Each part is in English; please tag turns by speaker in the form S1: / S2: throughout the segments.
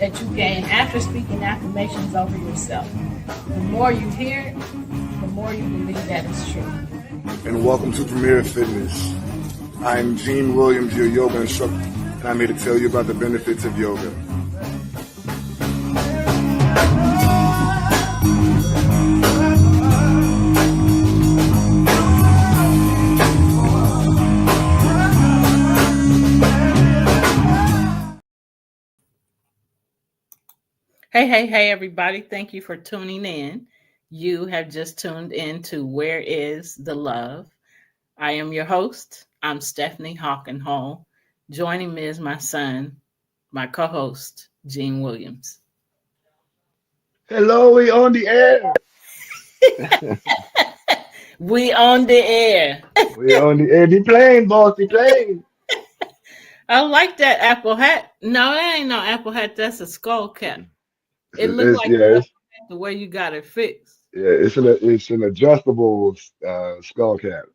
S1: that you gain after speaking affirmations over yourself. The more you hear it, the more you believe that it's true.
S2: And welcome to Premier Fitness. I'm Gene Williams, your yoga instructor, and I'm here to tell you about the benefits of yoga.
S1: Hey, everybody. Thank you for tuning in. You have just tuned in to Where is the Love? I am your host. I'm Stephanie Hawkenhall. Joining me is my son, my co-host, Gene Williams.
S3: Hello, we on the air.
S1: We on the air.
S3: We on the air. The plane, boss, the plane.
S1: I like that apple hat. No, that ain't no apple hat. That's a skull cap. It looks like the way you got it fixed.
S3: Yeah, it's an adjustable skull cap.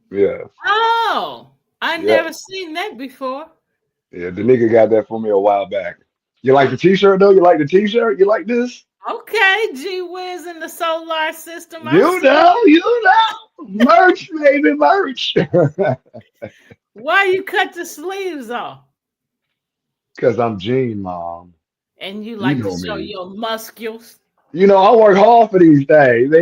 S3: Yeah.
S1: Oh, I never seen that before.
S3: Yeah, the nigga got that for me a while back. You like the t-shirt though? You like the t-shirt? You like this?
S1: Okay, G Wiz in the solar system.
S3: You know. Merch, baby, merch.
S1: Why you cut the sleeves off?
S3: Because I'm Gene, Mom.
S1: And you like to show your muscles.
S3: You know, I work hard for these things.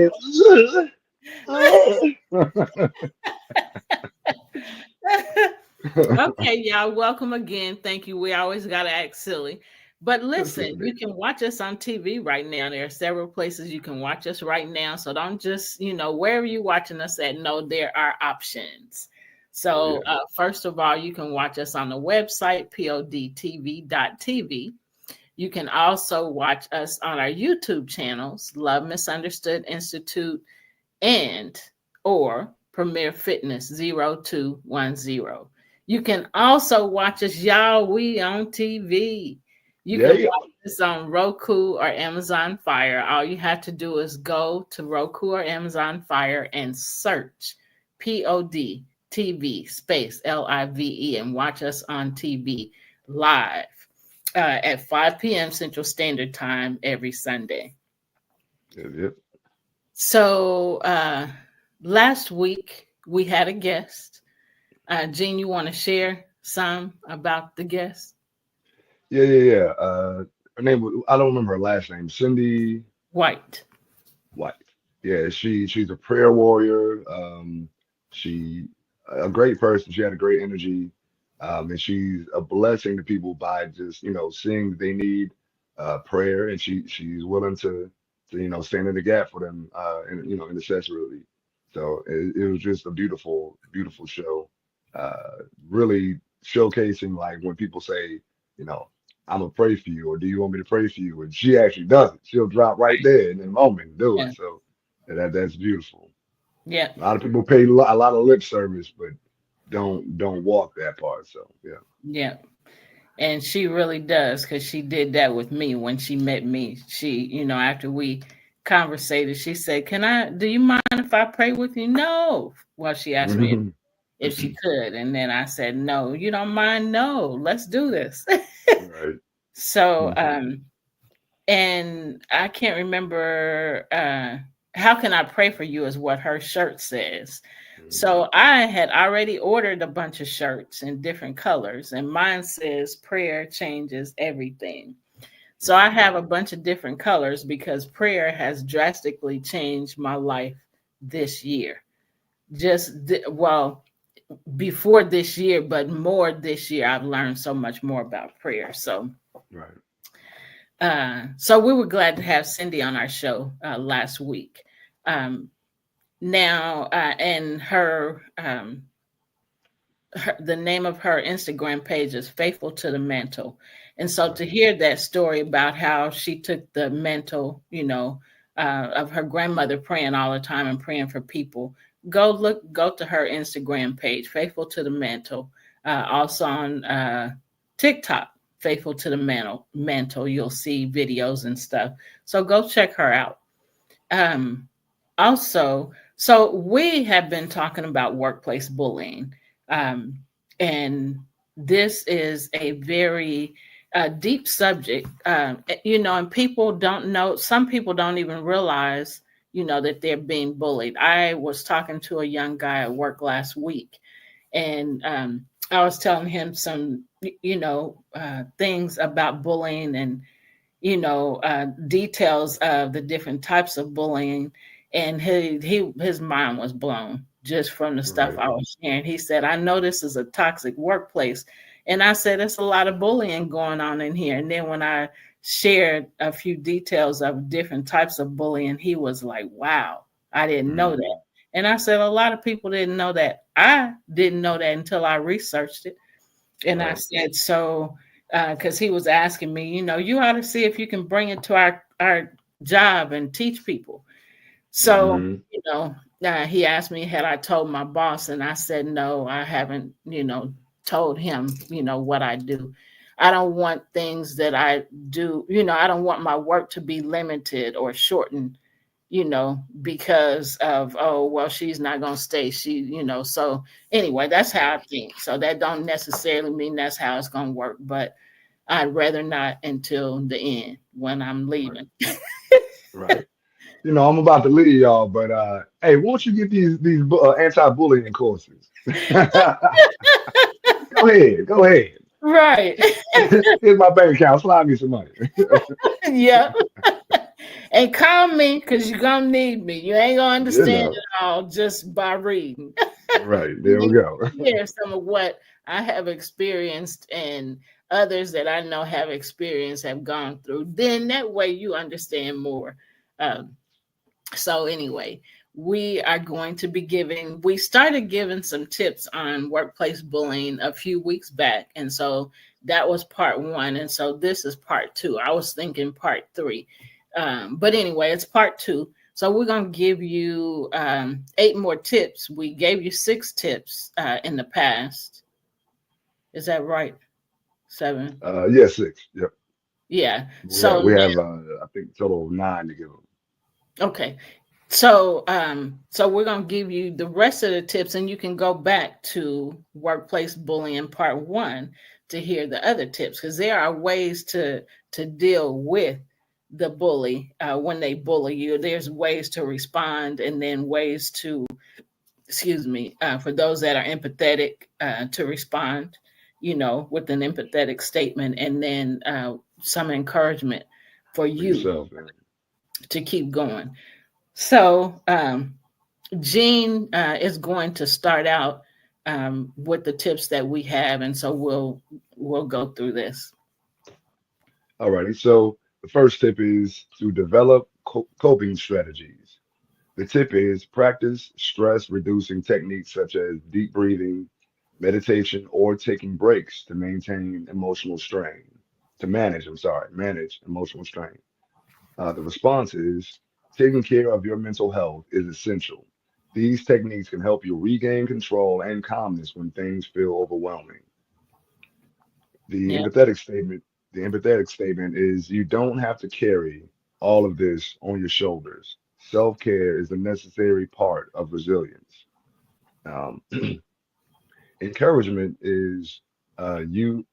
S1: Okay, y'all, welcome again. Thank you. We always got to act silly. But listen, you can watch us on TV right now. There are several places you can watch us right now. So don't just, wherever you're watching us at, no, there are options. So first of all, you can watch us on the website, podtv.tv. You can also watch us on our YouTube channels, Love Misunderstood Institute and or Premier Fitness 0210. You can also watch us, y'all. We on TV. You can watch us on Roku or Amazon Fire. All you have to do is go to Roku or Amazon Fire and search POD TV space LIVE and watch us on TV live at 5 p.m. Central Standard Time every Sunday.
S3: Yep.
S1: So last week we had a guest. Gene, you want to share some about the guest?
S3: Yeah. Her name, I don't remember her last name. Cindy
S1: White.
S3: Yeah, she's a prayer warrior. She a great person. She had a great energy. And she's a blessing to people by just, seeing that they need prayer, and she's willing to stand in the gap for them intercessorily. So it was just a beautiful, beautiful show. Really showcasing like when people say, I'm gonna pray for you, or do you want me to pray for you? And she actually does it. She'll drop right there in the moment and do it. So that's beautiful.
S1: Yeah.
S3: A lot of people pay a lot of lip service, but don't walk that part. So
S1: yeah, and she really does, because she did that with me when she met me. She, after we conversated, she said, do you mind if I pray with you? No. Well, she asked me if she could, and then I said, no, you don't mind? No, let's do this.
S3: Right.
S1: So and I can't remember how can I pray for you is what her shirt says. So I had already ordered a bunch of shirts in different colors, and mine says prayer changes everything. So I have a bunch of different colors because prayer has drastically changed my life this year. Before this year, but more this year, I've learned so much more about prayer. So, so we were glad to have Cindy on our show last week. Now, and the name of her Instagram page is Faithful to the Mantle. And so to hear that story about how she took the mantle, of her grandmother praying all the time and praying for people, go to her Instagram page, Faithful to the Mantle. Also on TikTok, Faithful to the Mantle. You'll see videos and stuff. So go check her out. Also, so we have been talking about workplace bullying. And this is a very a deep subject, and people don't know. Some people don't even realize, that they're being bullied. I was talking to a young guy at work last week, and I was telling him some, things about bullying and details of the different types of bullying, and his mind was blown just from the stuff
S3: Right.
S1: I was sharing. He said, "I know this is a toxic workplace," and I said, "There's a lot of bullying going on in here." And then when I shared a few details of different types of bullying, he was like, "Wow, I didn't know
S3: Mm,
S1: that." And I said, "A lot of people didn't know that. I didn't know that until I researched it." And I
S3: right.
S1: said, so, because he was asking me, you ought to see if you can bring it to our job and teach people. So,
S3: Hmm.
S1: he asked me, had I told my boss? And I said, no, I haven't, told him, what I do. I don't want things that I do, I don't want my work to be limited or shortened, because of, oh, well, she's not going to stay. So anyway, that's how I
S3: Right.
S1: think. So that don't necessarily mean that's how it's going to work, but I'd rather not until the end when I'm
S3: Right.
S1: leaving.
S3: Right. I'm about to leave y'all, but hey, won't you get these anti-bullying courses? Go ahead. Go ahead.
S1: Right.
S3: Here's my bank account. Slide me some money.
S1: Yeah. And call me because you're going to need me. You ain't going to
S3: You
S1: understand
S3: know.
S1: it all just by reading.
S3: Right. There we
S1: You
S3: go.
S1: hear some of what I have experienced and others that I know have experienced have gone through. Then that way you understand more. Um, so anyway, we started giving some tips on workplace bullying a few weeks back. And so that was part one. And so this is part two. I was thinking part three. But anyway, it's part two. So we're going to give you 8 more tips. We gave you 6 tips in the past. Is that right? 7?
S3: Yeah, 6. Yep.
S1: Yeah.
S3: We have,
S1: So
S3: we have I think, a total of 9 to give them.
S1: okay. So we're gonna give you the rest of the tips, and you can go back to workplace bullying part one to hear the other tips, because there are ways to deal with the bully when they bully you. There's ways to respond, and then ways to, excuse me, for those that are empathetic, to respond, with an empathetic statement, and then some encouragement for
S3: For
S1: you
S3: yourself, man.
S1: to keep going. So, Jean is going to start out with the tips that we have, and so we'll go through this.
S3: Alrighty. So the first tip is to develop coping strategies. The tip is practice stress reducing techniques such as deep breathing, meditation, or taking breaks to maintain emotional strain. Manage emotional strain. The response is taking care of your mental health is essential. These techniques can help you regain control and calmness when things feel overwhelming. The
S1: Yeah,
S3: empathetic statement, the empathetic statement is you don't have to carry all of this on your shoulders. Self-care is a necessary part of resilience. Um, encouragement is you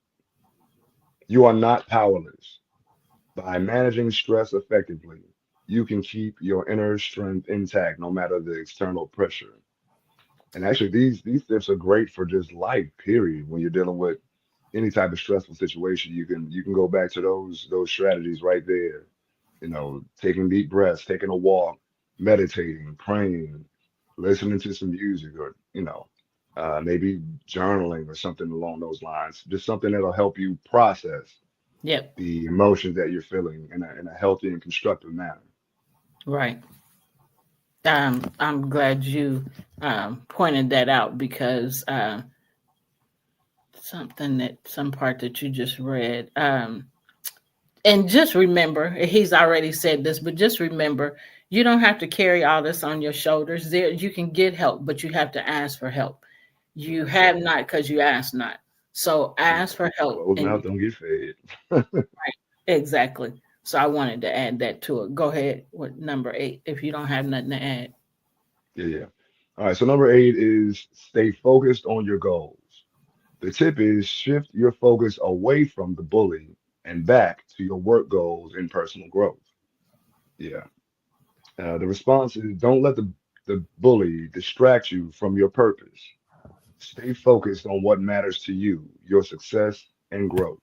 S3: are not powerless. By managing stress effectively, you can keep your inner strength intact no matter the external pressure. And actually, these tips are great for just life, period. When you're dealing with any type of stressful situation, you can go back to those strategies right there. Taking deep breaths, taking a walk, meditating, praying, listening to some music, or maybe journaling or something along those lines. Just something that'll help you process
S1: yep,
S3: the emotions that you're feeling in a healthy and constructive manner.
S1: right. I'm glad you pointed that out, because some part that you just read. And just remember, he's already said this, but just remember, you don't have to carry all this on your shoulders. There, you can get help, but you have to ask for help. You have not because you ask not. So
S3: Yeah.
S1: ask for help.
S3: Closed
S1: And
S3: mouth don't get fed.
S1: exactly. So I wanted to add that to it. Go ahead with number 8 if you don't have nothing to add.
S3: Yeah, yeah. All right. So number 8 is stay focused on your goals. The tip is shift your focus away from the bully and back to your work goals and personal growth. Yeah. The response is don't let the bully distract you from your purpose. Stay focused on what matters to you, your success and growth.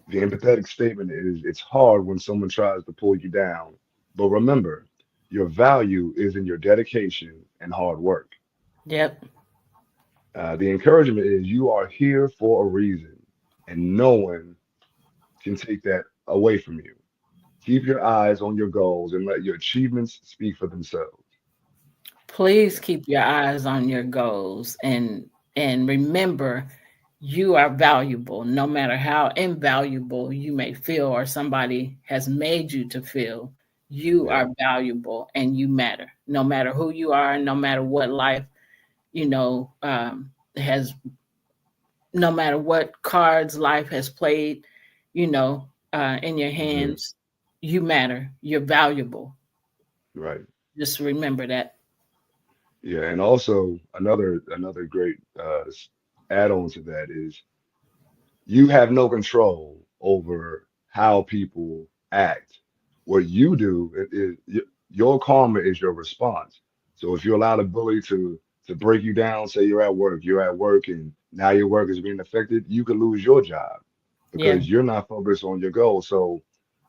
S3: The empathetic statement is it's hard when someone tries to pull you down, but remember, your value is in your dedication and hard work.
S1: Yep.
S3: The encouragement is you are here for a reason, and no one can take that away from you. Keep your eyes on your goals and let your achievements speak for themselves.
S1: Please keep your eyes on your goals and remember you are valuable no matter how invaluable you may feel or somebody has made you to feel. You
S3: Yeah,
S1: are valuable and you matter no matter who you are, no matter what life has, no matter what cards life has played, in your
S3: hmm,
S1: hands. You matter, you're valuable.
S3: right.
S1: Just remember that.
S3: Yeah, and also another great add-on to that is you have no control over how people act. What you do is your karma is your response. So if you allow the bully to break you down, say you're at work and now your work is being affected, you could lose your job
S1: Yeah.
S3: because you're not focused on your goal. So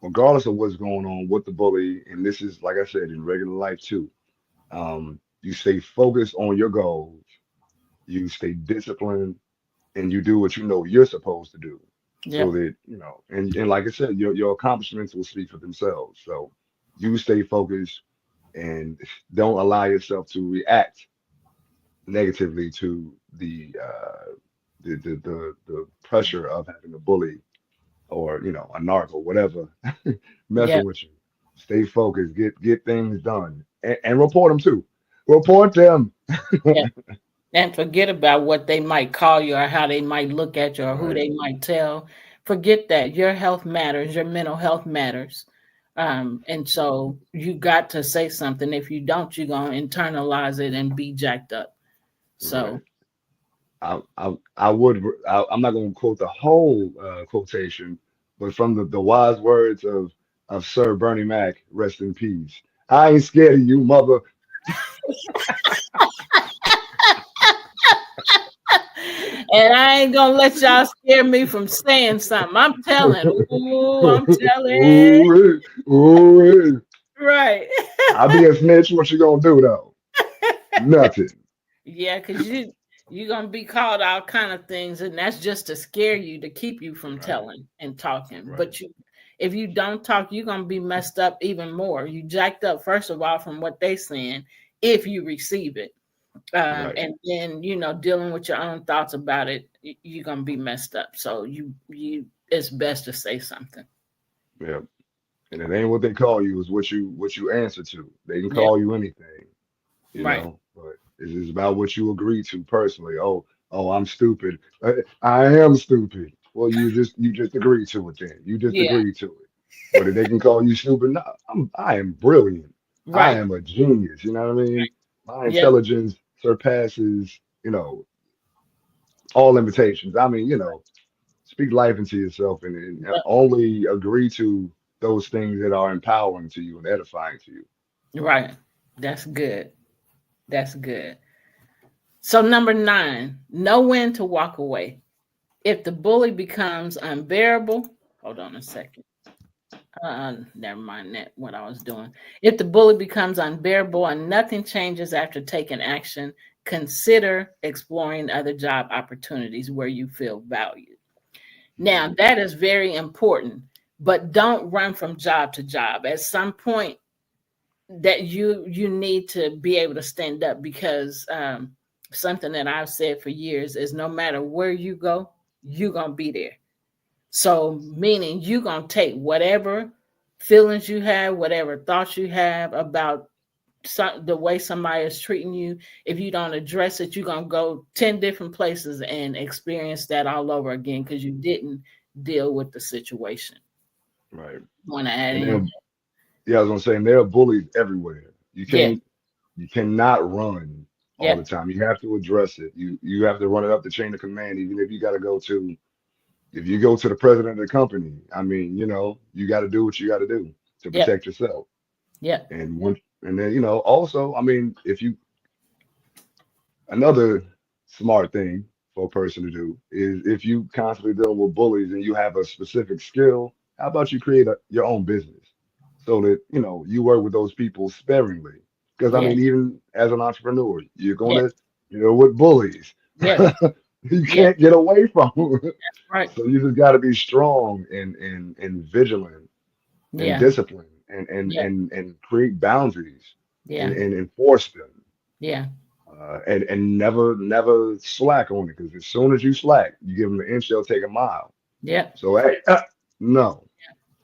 S3: regardless of what's going on with the bully, and this is like I said in regular life too, you stay focused on your goals, you stay disciplined, and you do what you know you're supposed to do so
S1: Yep.
S3: that and like I said, your accomplishments will speak for themselves. So you stay focused and don't allow yourself to react negatively to the pressure of having a bully or a narc or whatever
S1: Yep.
S3: messing with you. Stay focused, get things done, and report them too. Report them.
S1: Yeah. And forget about what they might call you or how they might look at you or who
S3: Right,
S1: they might tell. Forget that. Your health matters. Your mental health matters. And so you got to say something. If you don't, you're going to internalize it and be jacked up. So,
S3: right. I'm not going to quote the whole quotation, but from the wise words of Sir Bernie Mac, rest in peace. I ain't scared of you, mother.
S1: and I ain't going to let y'all scare me from saying something. I'm telling. Ooh, I'm telling.
S3: Ooh, ooh.
S1: Right.
S3: I be a snitch. What you gonna do though? Nothing.
S1: Yeah, because you're gonna be called all kind of things, and that's just to scare you to keep you from
S3: Right,
S1: telling and talking.
S3: right,
S1: But if you don't talk, you're gonna be messed up even more. You jacked up first of all from what they saying, if you receive it,
S3: right.
S1: and then dealing with your own thoughts about it, you're gonna be messed up. So it's best to say something.
S3: Yeah. And it ain't what they call you, is what you answer to. They can
S1: Yeah,
S3: call you anything,
S1: right.
S3: but it's just about what you agree to personally. Oh, I'm stupid. I am stupid. Well, you just agree to it then. You just
S1: Yeah,
S3: agree to it. Whether they can call you stupid, no, I am brilliant. I
S1: right.
S3: am a genius. You know what I mean? My
S1: Yep.
S3: intelligence surpasses, all limitations. I mean, speak life into yourself and
S1: Yep.
S3: only agree to those things that are empowering to you and edifying to you.
S1: Right. That's good. That's good. So, number 9, know when to walk away. If the bully becomes unbearable, hold on a second. Never mind that, what I was doing. If the bully becomes unbearable and nothing changes after taking action, consider exploring other job opportunities where you feel valued. Now,
S3: Mhm.
S1: that is very important, but don't run from job to job. At some point, that you need to be able to stand up because something that I've said for years is no matter where you go, you're gonna be there. So meaning you're gonna take whatever feelings you have, whatever thoughts you have about the way somebody is treating you. If you don't address it, you're gonna go 10 different places and experience that all over again because you didn't deal with the situation.
S3: Right.
S1: Want to add
S3: And
S1: in?
S3: yeah, I was gonna say, and there are bullies everywhere.
S1: Yeah,
S3: You cannot run all
S1: yeah,
S3: the time. You have to address it. You have to run it up the chain of command, even if you got to go to If you go to the president of the company, I mean, you got to do what you got to do to
S1: Yep.
S3: protect yourself.
S1: Yep.
S3: And then, also, I mean, another smart thing for a person to do is if you constantly dealing with bullies and you have a specific skill, how about you create your own business so that, you work with those people sparingly? Because I
S1: Yeah.
S3: mean, even as an entrepreneur, you're going
S1: Yeah.
S3: to, with bullies,
S1: Yeah.
S3: you
S1: Yeah.
S3: can't get away from them.
S1: Right.
S3: So you just got to be strong and vigilant and
S1: Yeah.
S3: disciplined
S1: Yeah.
S3: and create boundaries
S1: Yeah.
S3: and enforce them.
S1: Yeah.
S3: And never slack on it, because as soon as you slack, you give them an inch, they'll take a mile.
S1: Yeah.
S3: So hey, no,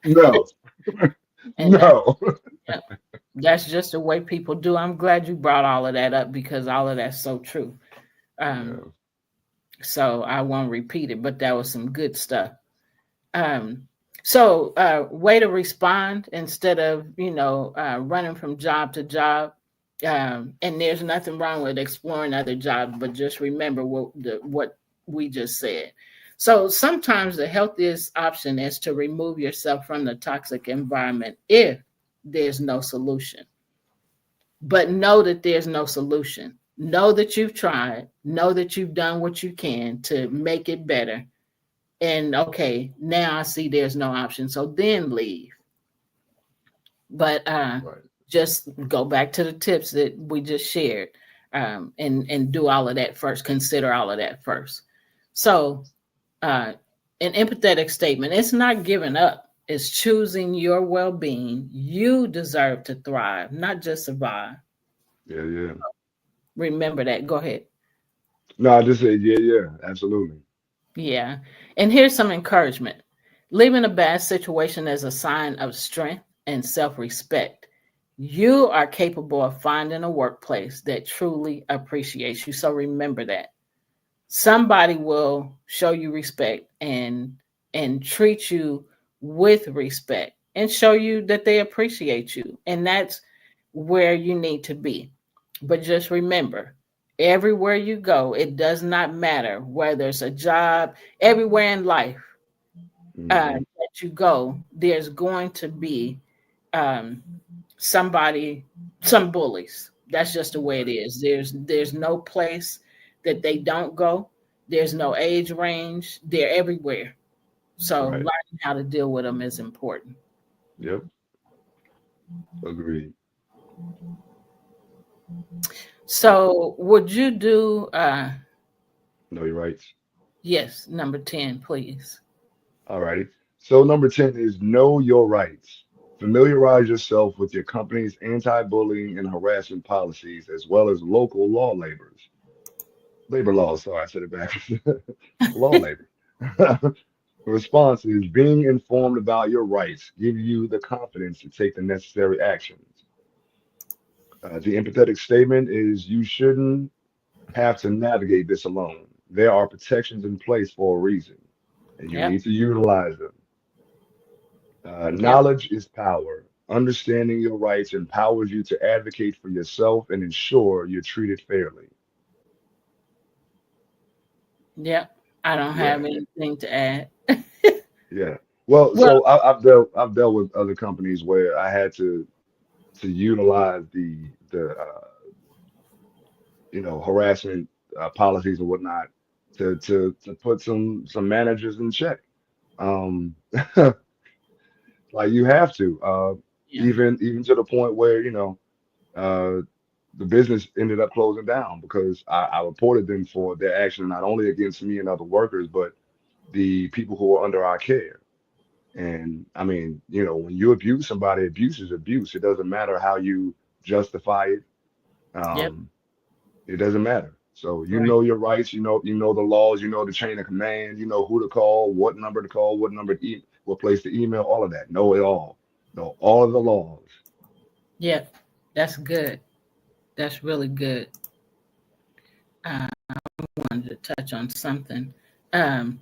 S3: no,
S1: And that,
S3: no.
S1: yeah, that's just the way people do. I'm glad you brought all of that up because all of that's so true.
S3: Yeah,
S1: So I won't repeat it, but that was some good stuff. So way to respond instead of running from job to job. And there's nothing wrong with exploring other jobs, but just remember what we just said. So sometimes the healthiest option is to remove yourself from the toxic environment if there's no solution. But know that there's no solution. Know that you've tried. Know that you've done what you can to make it better. And okay, now I see there's no option. So then leave. But
S3: right.
S1: just go back to the tips that we just shared, and do all of that first. Consider all of that first. So an empathetic statement, it's not giving up. It's choosing your well-being. You deserve to thrive, not just survive.
S3: Yeah, yeah.
S1: Remember that. Go ahead.
S3: No, I just said yeah, yeah, absolutely.
S1: Yeah. And here's some encouragement. Leaving a bad situation is a sign of strength and self-respect. You are capable of finding a workplace that truly appreciates you. So remember that. Somebody will show you respect and treat you with respect and show you that they appreciate you. And that's where you need to be. But just remember, everywhere you go, it does not matter whether it's a job, everywhere in life
S3: Hmm.
S1: that you go, there's going to be um, somebody, some bullies. That's just the way it
S3: Right,
S1: is. There's no place that they don't go. There's no age range. They're everywhere. So
S3: right.
S1: learning how to deal with them is important.
S3: Yep, agreed.
S1: So would you do
S3: Know your rights.
S1: yes, number 10, please.
S3: All righty. So number 10 is know your rights. Familiarize yourself with your company's anti-bullying and harassment policies, as well as local labor laws. Sorry, I said it backwards. Law labor. The response is being informed about your rights give you the confidence to take the necessary actions. The empathetic statement is you shouldn't have to navigate this alone. There are protections in place for a reason, and you
S1: Yep.
S3: need to utilize them.
S1: Yep.
S3: Knowledge is power. Understanding your rights empowers you to advocate for yourself and ensure you're treated fairly.
S1: Yep. I don't
S3: Yeah,
S1: have anything to add.
S3: yeah. Well,
S1: Well,
S3: so I've dealt with other companies where I had to utilize the harassment policies or whatnot to put some managers in check. Um, like you have to,
S1: yeah.
S3: even to the point where uh, the business ended up closing down because I reported them for their action not only against me and other workers, but the people who are under our care. And I mean, when you abuse somebody, abuse is abuse. It doesn't matter how you justify it.
S1: Yep.
S3: Um, it doesn't matter. So you
S1: Right.
S3: know your rights, you know the laws, you know the chain of command, you know who to call, what number to call, what number to what place to email, all of that. Know it all. Know all of the laws.
S1: Yep. That's good. That's really good. I wanted to touch on something. Um,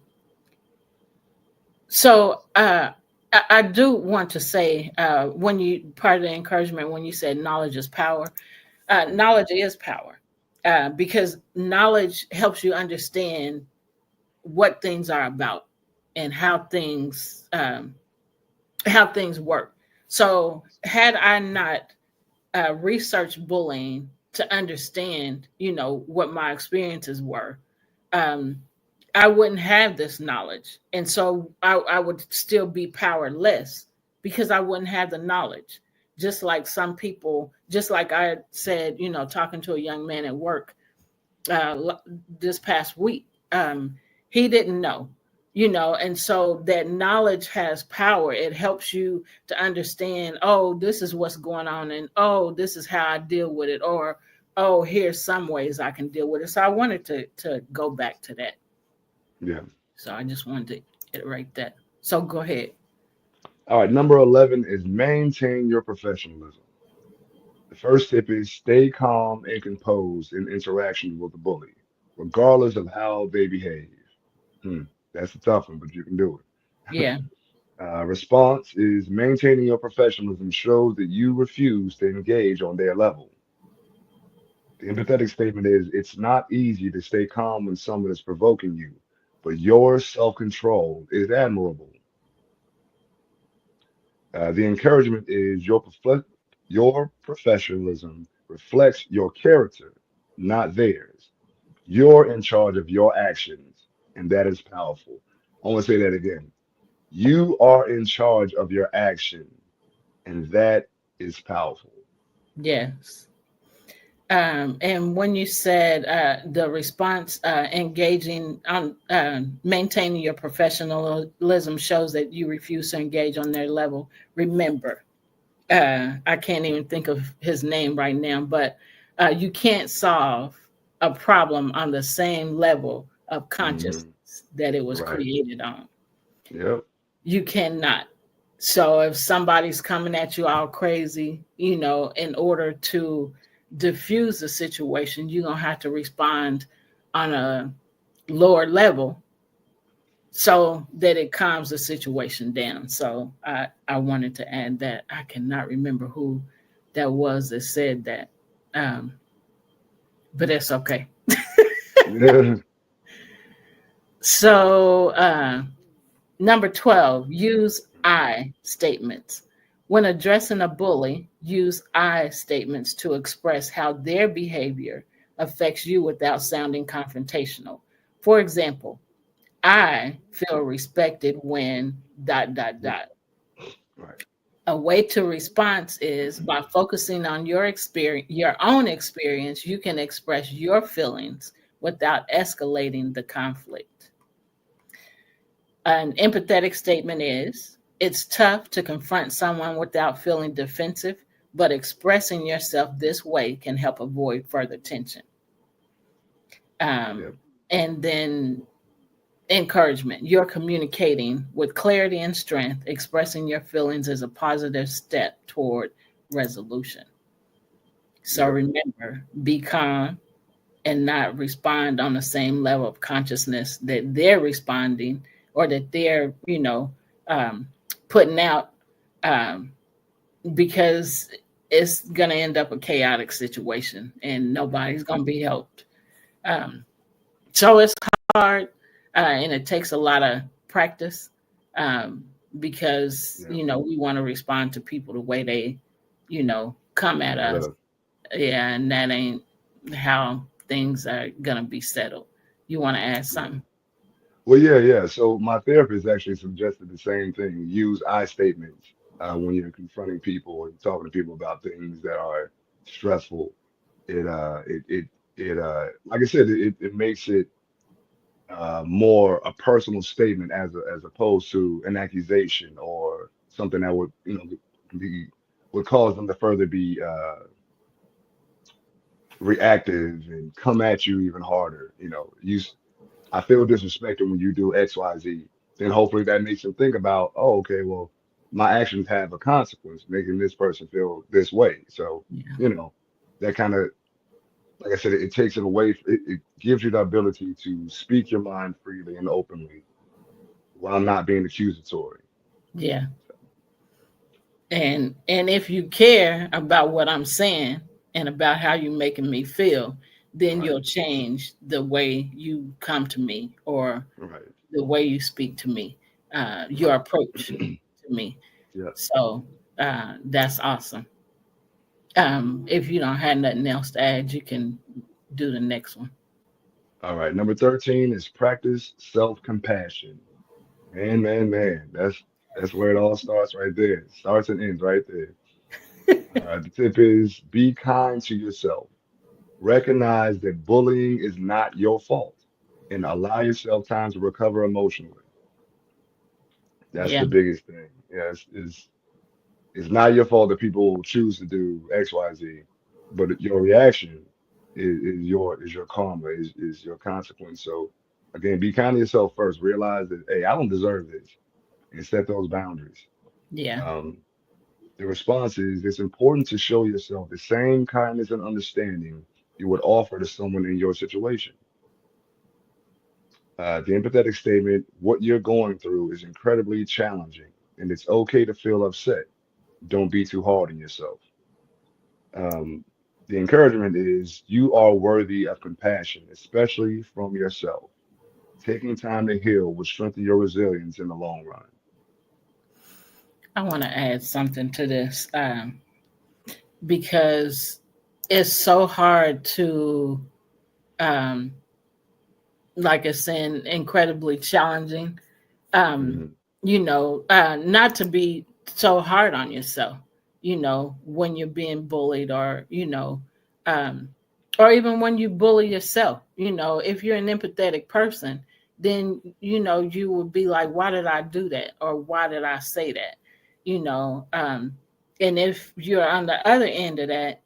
S1: so I do want to say when you part of the encouragement when you said knowledge is power, knowledge is power because knowledge helps you understand what things are about. and how things work. So had I not researched bullying to understand, what my experiences were, um, I wouldn't have this knowledge. And so I would still be powerless because I wouldn't have the knowledge. Just like some people, just like I said, talking to a young man at work this past week, he didn't know, and so that knowledge has power. It helps you to understand, oh, this is what's going on, and oh, this is how I deal with it, or oh, here's some ways I can deal with it. So I wanted to go back to that.
S3: Yeah.
S1: So I just wanted to iterate that. So go ahead.
S3: All right. Number 11 is maintain your professionalism. The first tip is stay calm and composed in interaction with the bully, regardless of how they behave. Hmm, that's a tough one, but you can do it.
S1: Yeah.
S3: Response is maintaining your professionalism shows that you refuse to engage on their level. The empathetic statement is it's not easy to stay calm when someone is provoking you, but your self control is admirable. The encouragement is your professionalism reflects your character, not theirs. You're in charge of your actions, and that is powerful. I want to say that again. You are in charge of your action, and that is powerful.
S1: Yes. And when you said the response, engaging on maintaining your professionalism shows that you refuse to engage on their level. Remember, I can't even think of his name right now, but you can't solve a problem on the same level of
S3: Hmm.
S1: consciousness that it was
S3: Right.
S1: created on.
S3: Yep.
S1: You cannot. So if somebody's coming at you all crazy, in order to diffuse the situation, you're going to have to respond on a lower level so that it calms the situation down. So I wanted to add that. I cannot remember who that was that said that, um, but that's okay.
S3: Yeah.
S1: So number 12, use I statements. When addressing a bully, use I statements to express how their behavior affects you without sounding confrontational. For example, I feel respected when ...
S3: Right.
S1: A way to response is by focusing on your experience, your own experience, you can express your feelings without escalating the conflict. An empathetic statement is it's tough to confront someone without feeling defensive, but expressing yourself this way can help avoid further tension.
S3: Yep.
S1: And then encouragement. You're communicating with clarity and strength, expressing your feelings is a positive step toward resolution. So
S3: Yep.
S1: remember, be calm and not respond on the same level of consciousness that they're responding or that they're, um, putting out, um, because it's going to end up a chaotic situation and nobody's going to be helped. Um, so it's hard, and it takes a lot of practice, because,
S3: Yep.
S1: we want to respond to people the way they, come at
S3: Come at
S1: us.
S3: us.
S1: Yeah, and that ain't how things are gonna be settled. You want to add
S3: Yeah.
S1: something?
S3: Well, yeah, yeah. So my therapist actually suggested the same thing. Use I statements when you're confronting people or talking to people about things that are stressful. It like I said, it makes it more a personal statement as opposed to an accusation or something that would be would cause them to further be reactive and come at you even harder. I feel disrespected when you do X, Y, Z. Then hopefully that makes them think about, oh, okay, well, my actions have a consequence, making this person feel this way. So,
S1: Yeah.
S3: you know, that kind of, like I said, it takes it away. It gives you the ability to speak your mind freely and openly while not being accusatory.
S1: Yeah. And if you care about what I'm saying and about how you're making me feel, then
S3: Right,
S1: you'll change the way you come to me or
S3: right,
S1: the way you speak to me. your approach to me.
S3: Yeah.
S1: So that's awesome. If you don't have nothing else to add, you can do the next one.
S3: All right. Number 13 is practice self-compassion. Man. That's where it all starts right there. It starts and ends right there. The tip is be kind to yourself. Recognize that bullying is not your fault and allow yourself time to recover emotionally. That's
S1: Yeah,
S3: the biggest thing. Yeah, it's not your fault that people choose to do X, Y, Z, but your reaction is your karma, is your consequence. So again, be kind to yourself first. Realize that hey, I don't deserve this, and set those boundaries.
S1: yeah,
S3: Um, the response is it's important to show yourself the same kindness and understanding you would offer to someone in your situation. The empathetic statement, what you're going through is incredibly challenging, and it's okay to feel upset. Don't be too hard on yourself. Um, the encouragement is you are worthy of compassion, especially from yourself. Taking time to heal will strengthen your resilience in the long run.
S1: I want to add something to this because it's so hard to, um, like I said, incredibly challenging. Um,
S3: Mhm.
S1: not to be so hard on yourself. When you're being bullied, um, or even when you bully yourself. If you're an empathetic person, then you would be like, "Why did I do that?" or "Why did I say that?" You know, and if you're on the other end of that,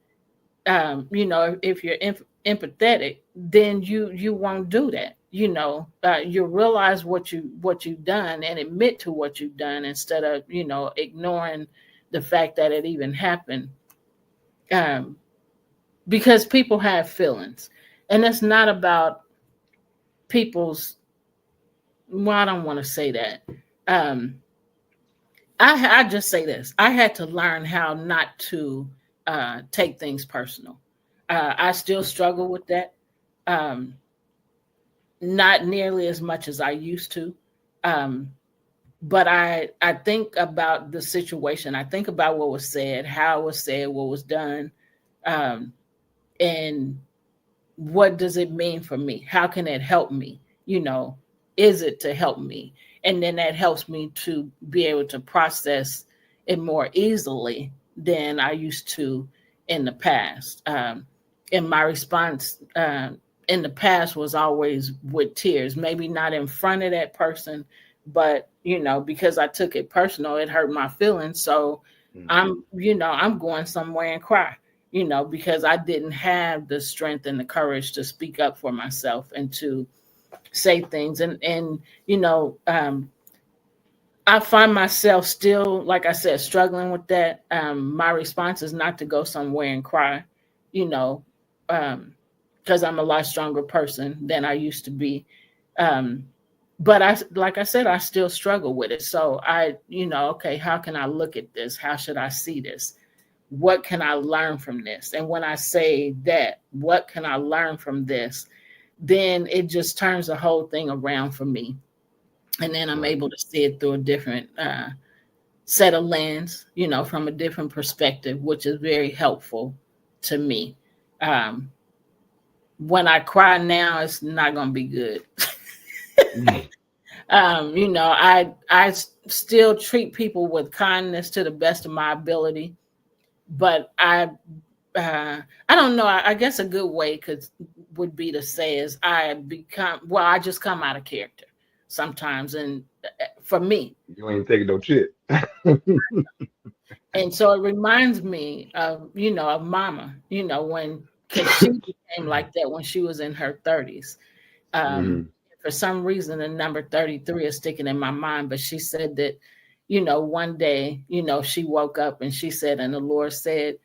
S1: if you're empathetic, then you won't do that. You realize what you've done and admit to what you've done instead of ignoring the fact that it even happened. um, because people have feelings, and it's not about people's, well, I don't want to say that. um, I just say this: I had to learn how not to take things personal. I still struggle with that. um, Not nearly as much as I used to. Um, but I think about the situation. I think about what was said, how it was said, what was done, um, and what does it mean for me? How can it help me? Is it to help me? And then that helps me to be able to process it more easily than I used to in the past. And my response in the past was always with tears, maybe not in front of that person, but because I took it personal, it hurt my feelings. So
S3: Mhm.
S1: I'm going somewhere and cry, because I didn't have the strength and the courage to speak up for myself and to say things. And I find myself still, like I said, struggling with that. My response is not to go somewhere and cry, you know, because I'm a lot stronger person than I used to be. Um, but like I said, I still struggle with it. So okay, how can I look at this? How should I see this? What can I learn from this? And when I say that, what can I learn from this? Then it just turns the whole thing around for me. And then I'm
S3: Right.
S1: able to see it through a different set of lens, from a different perspective, which is very helpful to me. Um, when I cry now, it's not going to be good.
S3: Mhm.
S1: I still treat people with kindness to the best of my ability, but I don't know. I guess a good way would be to say is I just come out of character sometimes, and for me,
S3: You ain't taking no shit.
S1: and so it reminds me of of Mama, when because she became like that when she was in her 30s. Um,
S3: Hmm.
S1: for some reason, the number 33 is sticking in my mind, but she said that one day she woke up and she said, and the Lord said,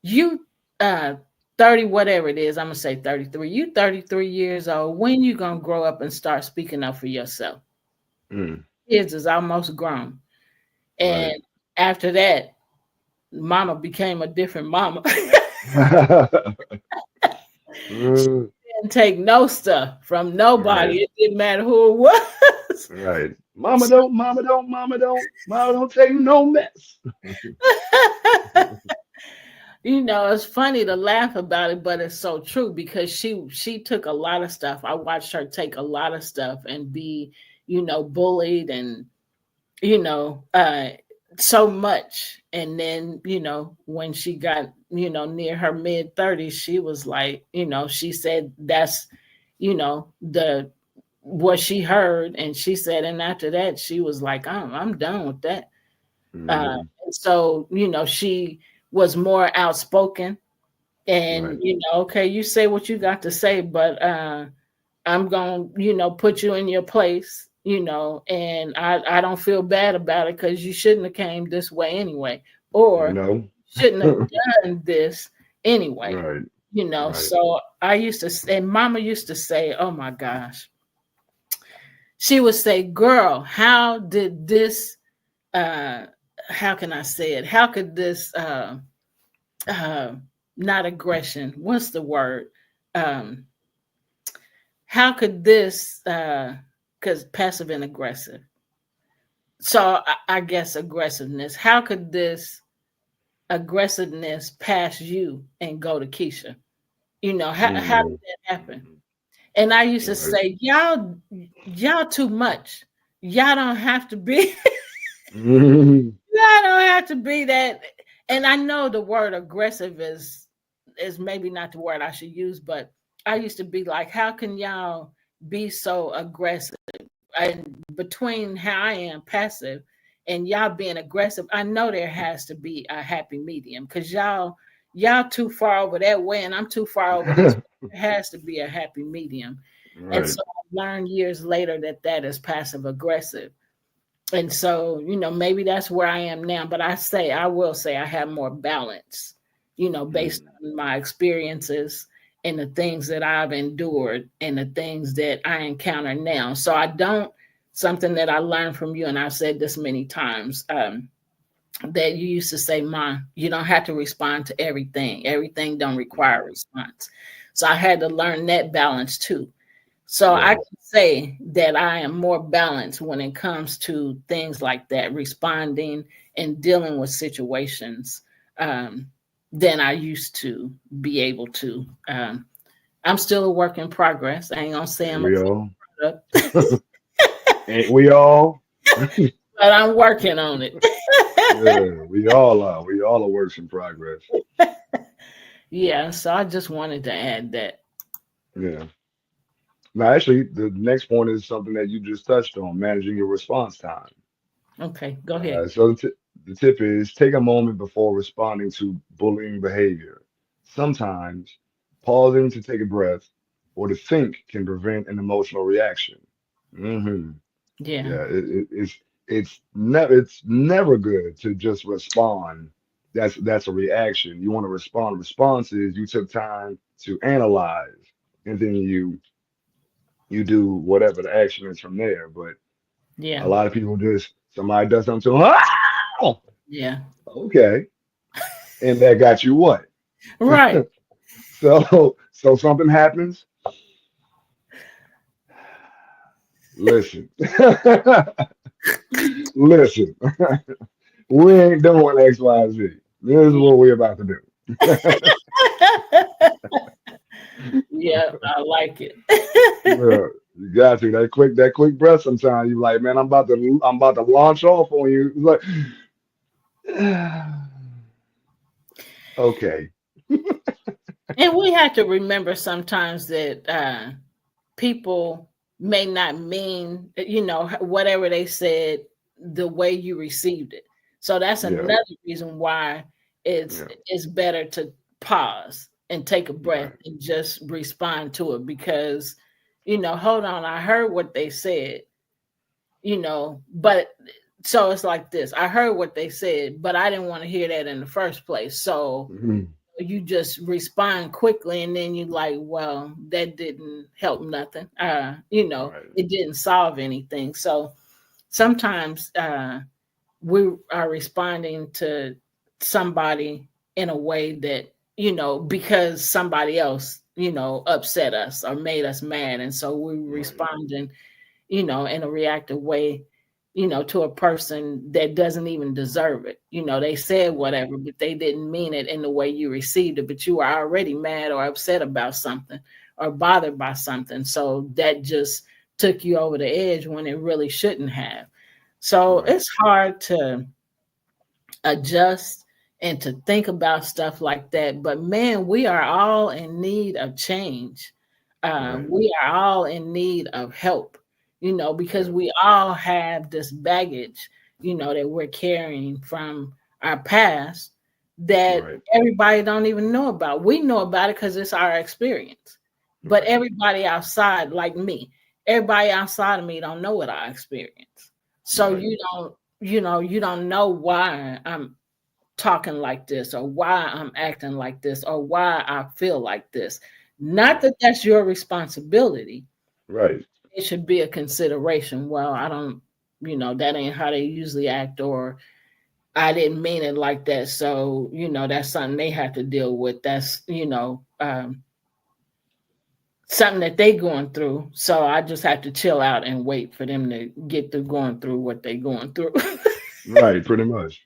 S1: you 30 whatever it is, I'm gonna say 33, you 33 years old, when you gonna grow up and start speaking up for yourself?
S3: Mm.
S1: Kids is almost grown. And
S3: Right.
S1: after that, Mama became a different mama.
S3: Mm.
S1: Didn't take no stuff from
S3: Right.
S1: nobody. It didn't matter who it was.
S3: Right. Mama don't, mama don't take no mess.
S1: You know, it's funny to laugh about it, but it's so true because she took a lot of stuff. I watched her take a lot of stuff and be, bullied and you know, so much. And then, when she got, near her mid 30s, she was like, she said that's, the what she heard. And she said, and after that, she was like, I'm done with that.
S3: Mhm.
S1: And so, she was more outspoken
S3: Right.
S1: and, okay, you say what you got to say, but I'm going to, put you in your place, and I don't feel bad about it because you shouldn't have came this way anyway,
S3: You
S1: or
S3: know?
S1: shouldn't have done this anyway,
S3: Right. Right.
S1: So I used to say, mama used to say, oh my gosh, she would say, girl, how did this, uh, how can I say it? How could this, uh, not aggression, what's the word? Um, how could this because passive and aggressive, so I guess aggressiveness, how could this aggressiveness pass you and go to Keisha? How did
S3: Mhm.
S1: that happen? And I used to
S3: Right.
S1: say, y'all too much. Y'all don't have to be
S3: Mhm.
S1: y'all don't have to be that. And I know the word aggressive is maybe not the word I should use, but I used to be like, how can y'all be so aggressive? And between how I am passive and y'all being aggressive, I know there has to be a happy medium because y'all too far over that way and I'm too far over this. There has to be a happy medium. And
S3: Right.
S1: so I learned years later that is passive aggressive. And so, maybe that's where I am now. But I will say I have more balance, based
S3: Mhm.
S1: on my experiences and the things that I've endured and the things that I encounter now. So I don't, something that I learned from you, and I've said this many times, that you used to say, Ma, you don't have to respond to everything. Everything don't require a
S3: Mhm.
S1: response. So I had to learn that balance too. So I
S3: Yes.
S1: can say that I am more balanced when it comes to things like that, responding and dealing with situations, um, than I used to be able to. I'm still a work in progress. I ain't gonna say
S3: Ain't
S1: I'm a
S3: we
S1: finished
S3: all?
S1: product,
S3: Ain't we all?
S1: but I'm working on it.
S3: Yeah, we all are. We all are works in progress.
S1: Yeah, so I just wanted to add that.
S3: Yeah. Now, actually, the next point is something that you just touched on, managing your response time.
S1: Okay, go ahead.
S3: So the tip is take a moment before responding to bullying behavior. Sometimes pausing to take a breath or to think can prevent an emotional reaction. Hmm.
S1: Yeah,
S3: Yeah, it's never good to just respond. That's a reaction. You want to respond. Response is you took time to analyze, and then you do whatever the action is from there. But a
S1: yeah,
S3: lot of people just somebody does something to them. "Ah!"
S1: yeah.
S3: Okay, and that got you what?
S1: Right.
S3: So something happens. Listen, listen. We ain't doing X, Y, Z. This is what we're about to do.
S1: Yeah, I like it.
S3: Yeah, you got to that quick breath. Sometimes you like, man, I'm about to launch off on you. It's like, okay,
S1: And we have to remember sometimes that people may not mean, whatever they said the way you received it. So that's
S3: yeah,
S1: another reason why
S3: yeah,
S1: it's better to pause and take a breath
S3: right,
S1: and just respond to it because, hold on, I heard what they said, but so it's like this. I heard what they said, but I didn't want to hear that in the first place. So
S3: mhm,
S1: you just respond quickly and then you like, well, that didn't help nothing.
S3: right,
S1: It didn't solve anything. So sometimes we are responding to somebody in a way that, because somebody else, upset us or made us mad. And so we
S3: right,
S1: responding, in a reactive way. to a person that doesn't even deserve it. They said whatever, but they didn't mean it in the way you received it, but you were already mad or upset about something or bothered by something. So that just took you over the edge when it really shouldn't have. So it's hard to adjust and to think about stuff like that. But man, we are all in need of change. We are all in need of help, because we all have this baggage, that we're carrying from our past that everybody don't even know about. We know about it because it's our experience. But everybody outside, like me, everybody outside of me don't know what I experience. So you don't know why I'm talking like this or why I'm acting like this or why I feel like this. Not that that's your responsibility.
S3: Right.
S1: It should be a consideration. Well, I don't, that ain't how they usually act, or I didn't mean it like that. So, that's something they have to deal with. That's, something that they going through. So I just have to chill out and wait for them to get through going through what they going through.
S3: Right, pretty much.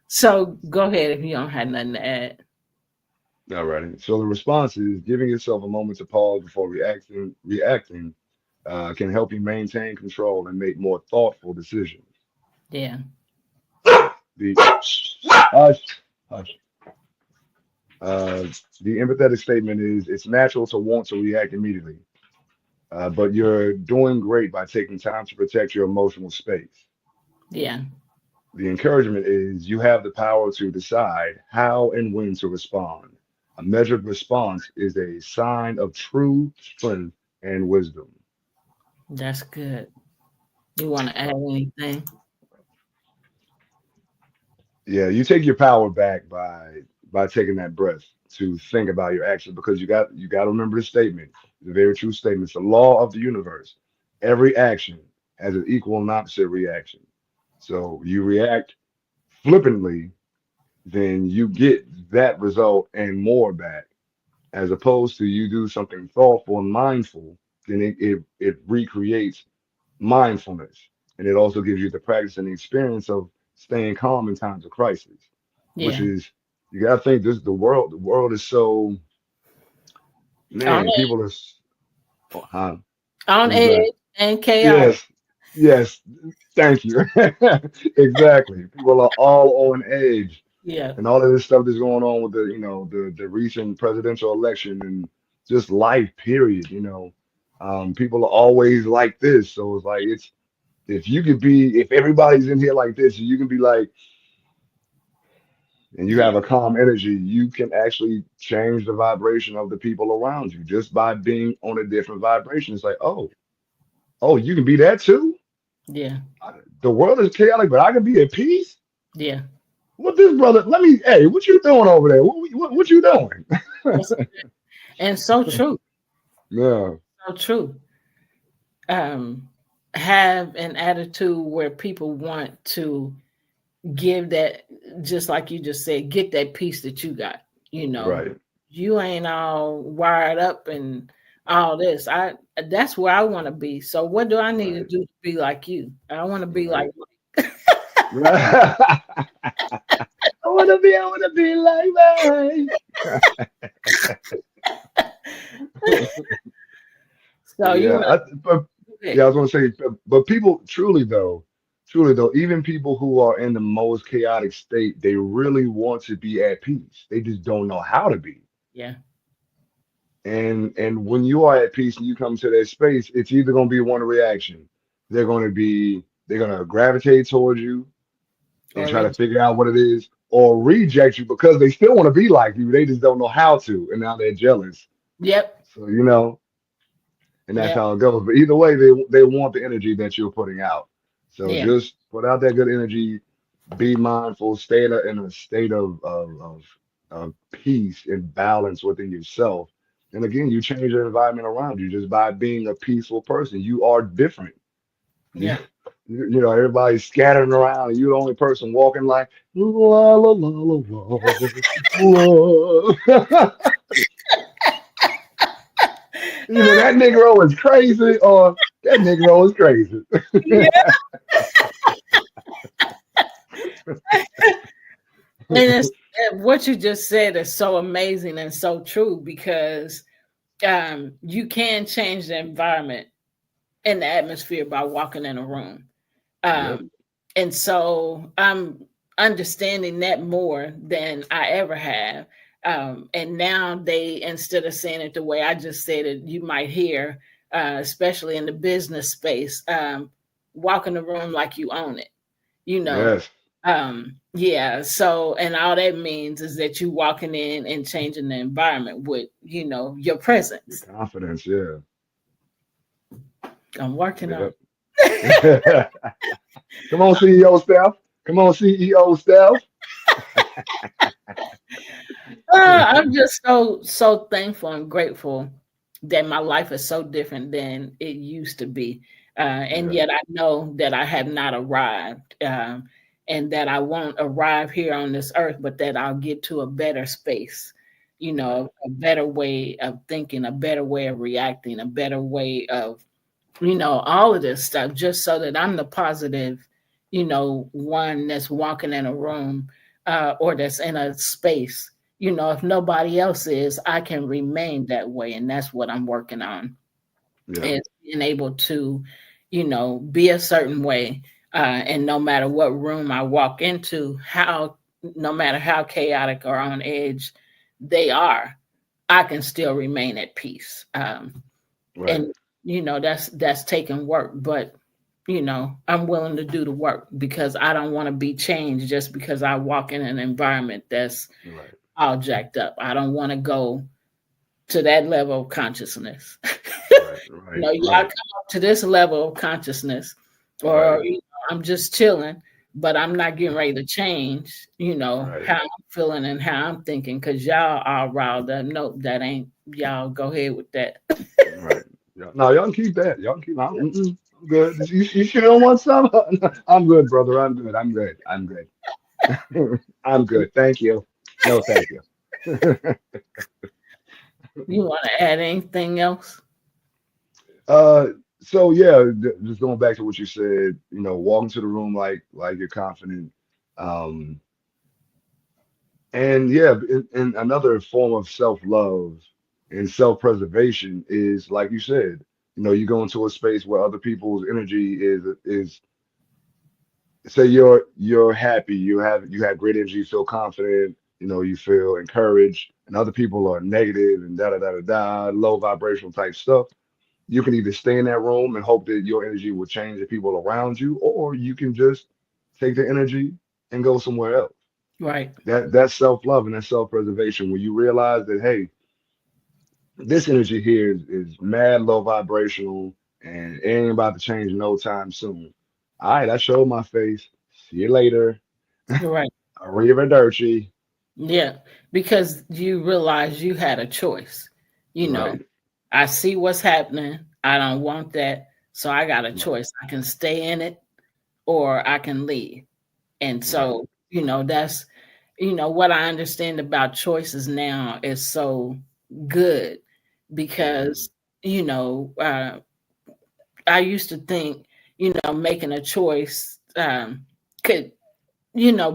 S1: So go ahead if you don't have nothing to add.
S3: All right. So the response is giving yourself a moment to pause before reacting can help you maintain control and make more thoughtful decisions.
S1: Yeah.
S3: The hush, hush. The empathetic statement is it's natural to want to react immediately, but you're doing great by taking time to protect your emotional space.
S1: Yeah.
S3: The encouragement is you have the power to decide how and when to respond. A measured response is a sign of true strength and wisdom.
S1: That's good. You want to add anything?
S3: Yeah, you take your power back by taking that breath to think about your actions because you got to remember the statement. It's a very true statement. It's the law of the universe. Every action has an equal and opposite reaction. So you react flippantly, then you get that result and more back. As opposed to you do something thoughtful and mindful, then it recreates mindfulness. And it also gives you the practice and the experience of staying calm in times of crisis, which
S1: Yeah.
S3: is you gotta think this the world is so
S1: On
S3: man, people are oh, huh,
S1: on
S3: what was that?
S1: edge and chaotic.
S3: Yes, yes, thank you. Exactly. People are all on edge
S1: Yeah.
S3: and all of this stuff that's going on with the recent presidential election and just life period, people are always like this. So it's like it's if everybody's in here like this, you can be like and you
S1: Yeah.
S3: have a calm energy, you can actually change the vibration of the people around you just by being on a different vibration. It's like, oh, you can be that too.
S1: Yeah.
S3: The world is chaotic, but I can be at peace.
S1: Yeah.
S3: What this brother? Hey, what you doing over there? What you doing?
S1: That's- and so true.
S3: Yeah,
S1: So true. Um, have an attitude where people want to give that, just like you just said, get that piece that you got.
S3: right.
S1: You ain't all wired up and all this. That's where I want to be. So what do I need to
S3: Right.
S1: do to be like you? I want to be
S3: Right.
S1: like
S3: Right. I wanna be like that.
S1: so you
S3: Yeah,
S1: want
S3: but
S1: to
S3: yeah, I was gonna say, but people truly though, even people who are in the most chaotic state, they really want to be at peace. They just don't know how to be.
S1: yeah.
S3: And when you are at peace and you come to that space, it's either gonna be one reaction. They're gonna gravitate towards you and
S1: Or
S3: try to figure out what it is, or reject you because they still want to be like you. They just don't know how to, and now they're jealous.
S1: yep.
S3: So and that's
S1: Yep.
S3: how it goes. But either way, they want the energy that you're putting out. So
S1: Yeah.
S3: just put out that good energy. Be mindful. Stay in a state of peace and balance within yourself. And again, you change the environment around you just by being a peaceful person. You are different. You,
S1: Yeah.
S3: everybody's scattering around, and you're the only person walking like la la la la la. la. Either that Negro is crazy or that Negro is crazy.
S1: Yeah. And it's, and what you just said is so amazing and so true because you can change the environment and the atmosphere by walking in a room.
S3: Yep.
S1: And so I'm understanding that more than I ever have. And now they, instead of saying it the way I just said it, you might hear, especially in the business space, walk in the room like you own it, you know.
S3: Yes.
S1: Yeah. So, and all that means is that you walking in and changing the environment with, your
S3: Your
S1: presence.
S3: confidence. Yeah.
S1: I'm working on
S3: Yep. Come on, CEO Steph. Come on, CEO Steph.
S1: I'm just so thankful and grateful that my life is so different than it used to be, and
S3: Yeah.
S1: yet I know that I have not arrived, and that I won't arrive here on this earth, but that I'll get to a better space,
S3: Right.
S1: a better way of thinking, a better way of reacting, a better way of all of this stuff, just so that I'm the positive, one that's walking in a room, or that's in a space. If nobody else is, I can remain that way. And that's what I'm working on,
S3: Yeah.
S1: is being able to, be a certain way. And no matter what room I walk into, no matter how chaotic or on edge they are, I can still remain at peace.
S3: Right.
S1: And that's taking work, but I'm willing to do the work because I don't want to be changed just because I walk in an environment that's
S3: Right.
S1: all jacked up. I don't want to go to that level of consciousness.
S3: Right. Right.
S1: Y'all come
S3: Right.
S1: up to this level of consciousness, or
S3: Right.
S1: I'm just chilling, but I'm not getting ready to change,
S3: Right.
S1: how I'm feeling and how I'm thinking, because y'all are riled up. Nope, that ain't y'all. Go ahead with that.
S3: Right. Yeah. No, y'all can keep that. Y'all can keep. I'm good. You sure don't want some? I'm good, brother. I'm good. I'm good. I'm good. I'm good. Thank you. No, thank you.
S1: You want to add anything else?
S3: Uh, so yeah, just going back to what you said, walk into the room like you're confident. Um, and yeah, in another form of self-love and self-preservation is like you said, you go into a space where other people's energy is say you're happy, you have great energy, you feel confident, you feel encouraged, and other people are negative and da da da da da, low vibrational type stuff. You can either stay in that room and hope that your energy will change the people around you, or you can just take the energy and go somewhere else.
S1: Right.
S3: That's self-love and that's self-preservation. When you realize that, hey, this energy here is mad low vibrational and it ain't about to change no time soon. All right, I showed my face. See you later.
S1: Right.
S3: Arrivederci.
S1: Yeah. Because you realize you had a choice. You know,
S3: Right,
S1: I see what's happening. I don't want that. So I got a
S3: right,
S1: choice. I can stay in it or I can leave. And
S3: right.
S1: so, that's, what I understand about choices now is so good
S3: Mhm.
S1: because, I used to think, making a choice could,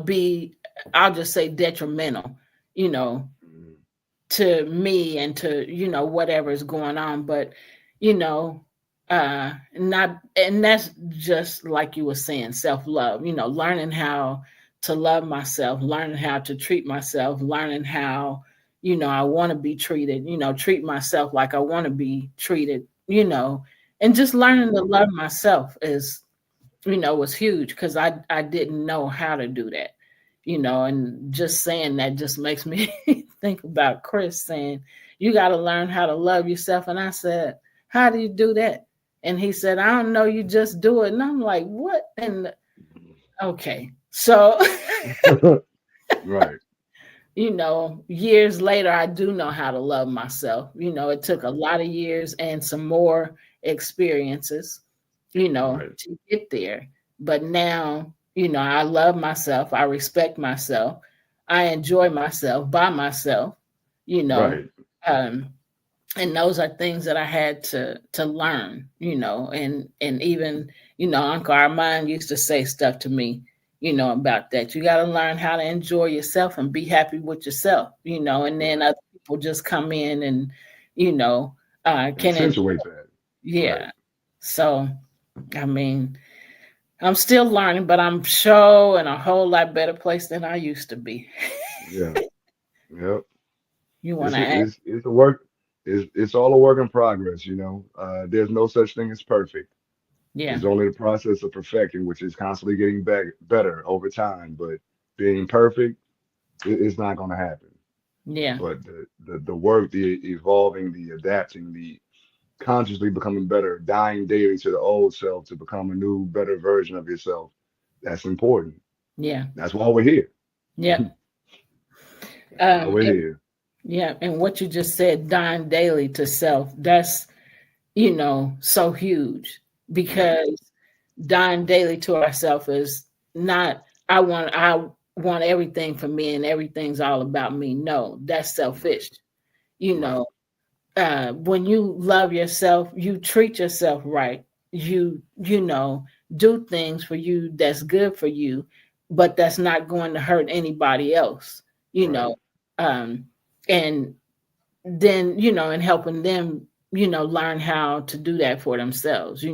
S1: be, I'll just say detrimental, you know,
S3: Mhm.
S1: to me and to whatever is going on, but you know not, and that's just like you were saying, self-love, learning how to love myself, learning how to treat myself, learning how I want to be treated, treat myself like I want to be treated, and just learning to love myself is, was huge because I didn't know how to do that, and just saying that just makes me think about Chris saying, you got to learn how to love yourself. And I said, how do you do that? And he said, I don't know, you just do it. And I'm like, what? And okay. So,
S3: Right.
S1: years later, I do know how to love myself. It took a
S3: Right.
S1: lot of years and some more experiences,
S3: Right.
S1: to get there. But now, I love myself. I respect myself. I enjoy myself by myself, you know.
S3: Right.
S1: Um, And those are things that I had to learn, and even, Uncle Armand used to say stuff to me, about that. You got to learn how to enjoy yourself and be happy with yourself, and then other people just come in and, can
S3: Accentuate that.
S1: yeah.
S3: Right.
S1: So, I mean, I'm still learning, but I'm sure in a whole lot better place than I used to be.
S3: Yeah. Yep.
S1: You want
S3: It's
S1: to
S3: a,
S1: add?
S3: it's a work. It's all a work in progress. There's no such thing as perfect.
S1: Yeah.
S3: It's only the process of perfecting, which is constantly getting better over time. But being perfect, it's not going to happen.
S1: Yeah.
S3: But the work, the evolving, the adapting, the consciously becoming better, dying daily to the old self to become a new, better version of yourself, that's important.
S1: Yeah.
S3: That's why we're here.
S1: Yeah.
S3: That's why we're
S1: And,
S3: here.
S1: yeah. And what you just said, dying daily to self, that's, so huge,
S3: Yeah.
S1: because dying daily to ourselves is not, I want everything for me and everything's all about me. No, that's
S3: Right.
S1: selfish. You
S3: Right.
S1: know, when you love yourself, you treat yourself right. You do things for you that's good for you, but that's not going to hurt anybody else. You
S3: Right.
S1: know, um, and then and helping them learn how to do that for themselves.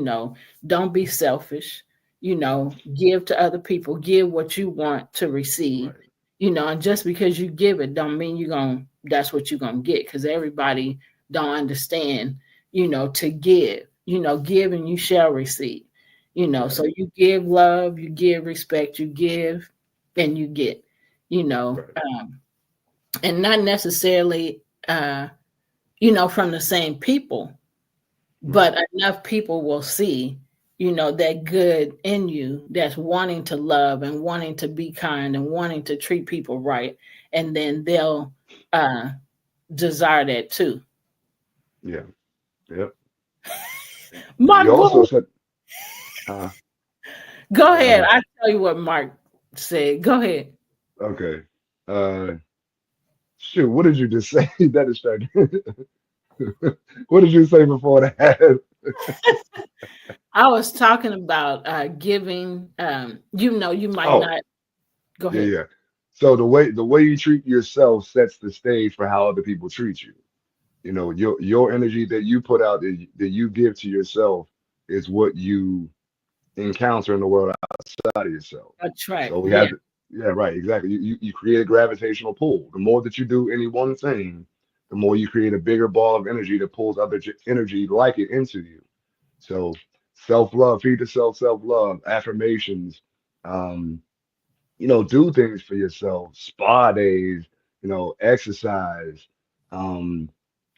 S1: Don't be selfish. Give to other people, give what you want to receive.
S3: Right.
S1: And just because you give it don't mean that's what you're gonna get, because everybody don't understand to give. Give and you shall receive.
S3: Right.
S1: So you give love, you give respect, you give and you get. you know
S3: Right.
S1: um, and not necessarily uh from the same people,
S3: Right.
S1: but enough people will see that good in you, that's wanting to love and wanting to be kind and wanting to treat people right, and then they'll uh desire that too.
S3: Yeah. Yep. And
S1: Mark,
S3: you also said, uh,
S1: go
S3: go
S1: ahead.
S3: ahead.
S1: I tell you what Mark said. Go ahead.
S3: Okay. Uh, shoot, what did you just say? That is distracted. What did you say before that?
S1: I was talking about giving. You might
S3: Oh,
S1: not. Go
S3: yeah,
S1: ahead.
S3: yeah. So the way you treat yourself sets the stage for how other people treat you. Your energy that you put out that you give to yourself is what you encounter in the world outside of yourself.
S1: Attract.
S3: So we
S1: Yeah.
S3: have to, yeah, right, exactly. You create a gravitational pull. The more that you do any one thing, the more you create a bigger ball of energy that pulls other energy like it into you. So self-love, feed the self-love, affirmations, um, do things for yourself, spa days, exercise, um,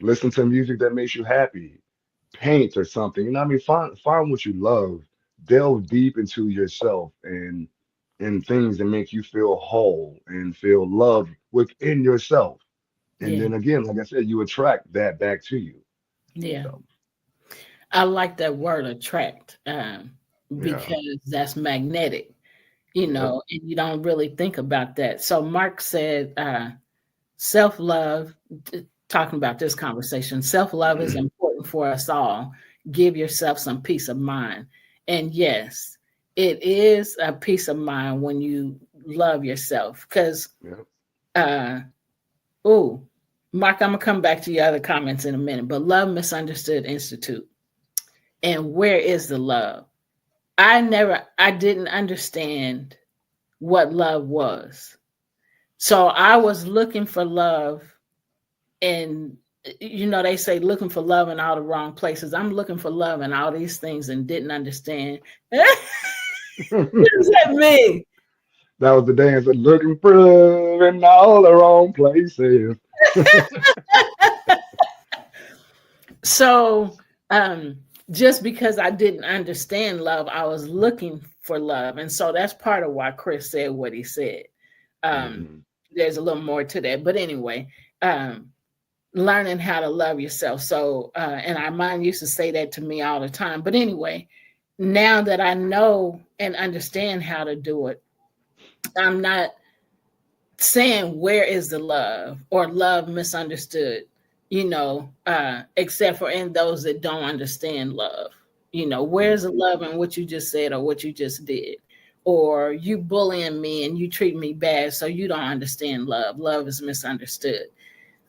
S3: listen to music that makes you happy, paint or something. I mean, find what you love, delve deep into yourself and things that make you feel whole and feel love within yourself. And
S1: Yeah.
S3: then again, like I said, you attract that back to you.
S1: Yeah.
S3: So
S1: I like that word attract,
S3: yeah,
S1: because that's magnetic,
S3: yep,
S1: and you don't really think about that. So Mark said, self love, talking about this conversation, self love is important for us all. Give yourself some peace of mind. And yes, it is a peace of mind when you love yourself. Because,
S3: yep,
S1: uh, oh, Mark, I'm going to come back to your other comments in a minute, but Love Misunderstood Institute. And where is the love? I didn't understand what love was. So I was looking for love, and they say looking for love in all the wrong places. I'm looking for love in all these things and didn't understand. What does that mean?
S3: that was the dance of looking for love in all the wrong places.
S1: So, just because I didn't understand love, I was looking for love. And so that's part of why Chris said what he said. Um,
S3: Mhm.
S1: there's a little more to that. But anyway, um, learning how to love yourself. So, and our mind used to say that to me all the time. But anyway, now that I know and understand how to do it, I'm not saying where is the love or love misunderstood. except for in those that don't understand love. Where's the love in what you just said or what you just did? Or you bullying me and you treat me bad, so you don't understand love. Love is misunderstood.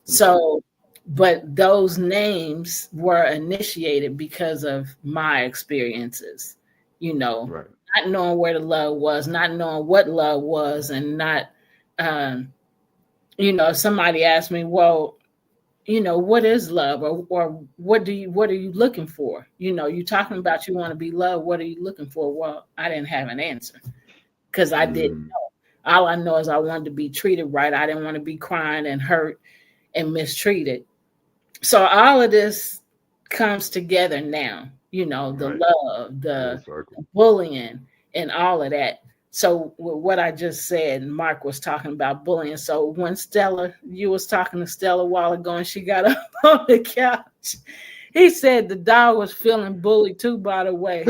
S1: So, but those names were initiated because of my experiences,
S3: Right.
S1: not knowing where the love was, not knowing what love was, and not, if somebody asked me, well, what is love, or what are you looking for? You talking about you want to be loved. What are you looking for? Well, I didn't have an answer because I didn't know. All I know is I wanted to be treated right. I didn't want to be crying and hurt and mistreated. So all of this comes together now, the love, the bullying, and all of that. So what I just said, Mark was talking about bullying. So when you was talking to Stella a while ago and she got up on the couch, he said the dog was feeling bullied too, by the way.